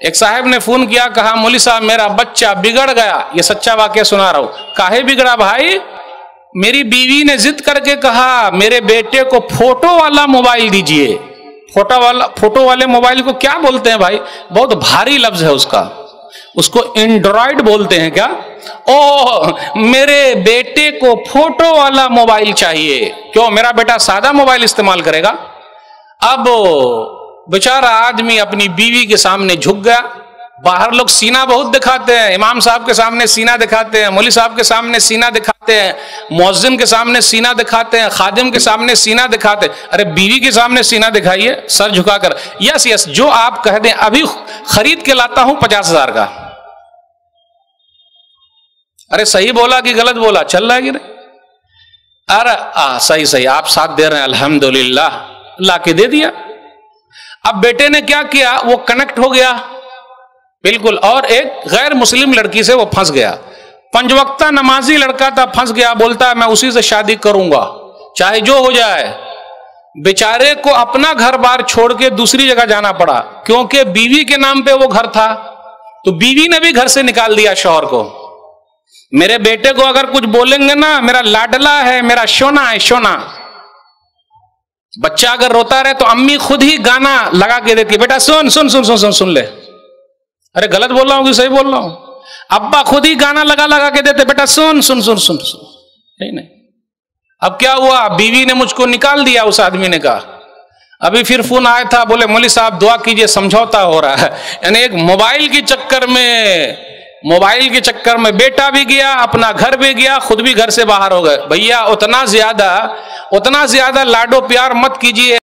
ایک صاحب نے فون کیا، کہا مولوی صاحب میرا بچہ بگڑ گیا، یہ سچا واقعہ سنا رہا ہوں۔ کاہے بگڑا بھائی؟ میری بیوی نے ضد کر کے کہا میرے بیٹے کو فوٹو والا موبائل دیجئے۔ فوٹو والے موبائل کو کیا بولتے ہیں بھائی؟ بہت بھاری لفظ ہے اس کا، اس کو اینڈرائڈ بولتے ہیں کیا؟ میرے بیٹے کو فوٹو والا موبائل چاہیے۔ کیوں؟ میرا بیٹا سادہ موبائل استعمال کرے گا؟ اب بیچارہ آدمی اپنی بیوی کے سامنے جھک گیا۔ باہر لوگ سینہ بہت دکھاتے ہیں، امام صاحب کے سامنے سینہ دکھاتے ہیں، مولوی صاحب کے سامنے سینہ دکھاتے ہیں، مؤذن کے سامنے سینہ دکھاتے ہیں، خادم کے سامنے سینہ دکھاتے ہیں۔ ارے بیوی کے سامنے سینہ دکھائیے سر جھکا کر، یس جو آپ کہہ دیں ابھی خرید کے لاتا ہوں 50,000 کا۔ ارے صحیح بولا کہ غلط بولا؟ چل رہا ہے کہ نہیں؟ ارے صحیح آپ ساتھ دے رہے ہیں، الحمدللہ، لا کے دے دیا۔ اب بیٹے نے کیا کیا؟ وہ کنیکٹ ہو گیا بالکل، اور ایک غیر مسلم لڑکی سے وہ پھنس گیا۔ 5 وقتہ نمازی لڑکا تھا، پھنس گیا، بولتا ہے میں اسی سے شادی کروں گا چاہے جو ہو جائے۔ بیچارے کو اپنا گھر بار چھوڑ کے دوسری جگہ جانا پڑا، کیونکہ بیوی کے نام پہ وہ گھر تھا، تو بیوی نے بھی گھر سے نکال دیا شوہر کو۔ میرے بیٹے کو اگر کچھ بولیں گے نا، میرا لاڈلا ہے، میرا شونا ہے، شونا۔ بچہ اگر روتا رہے تو امی خود ہی گانا لگا کے دیتی، بیٹا سن سن سن سن سن سن لے۔ ارے غلط بول رہا ہوں کہ صحیح بول رہا ہوں؟ ابا خود ہی گانا لگا کے دیتے، بیٹا سن سن سن سن سن۔ نہیں اب کیا ہوا؟ بیوی نے مجھ کو نکال دیا، اس آدمی نے کہا۔ ابھی پھر فون آیا تھا، بولے مولوی صاحب دعا کیجئے سمجھوتا ہو رہا ہے۔ یعنی ایک موبائل کے چکر میں بیٹا بھی گیا، اپنا گھر بھی گیا، خود بھی گھر سے باہر ہو گئے۔ بھیا اتنا زیادہ لاڈو پیار مت کیجئے،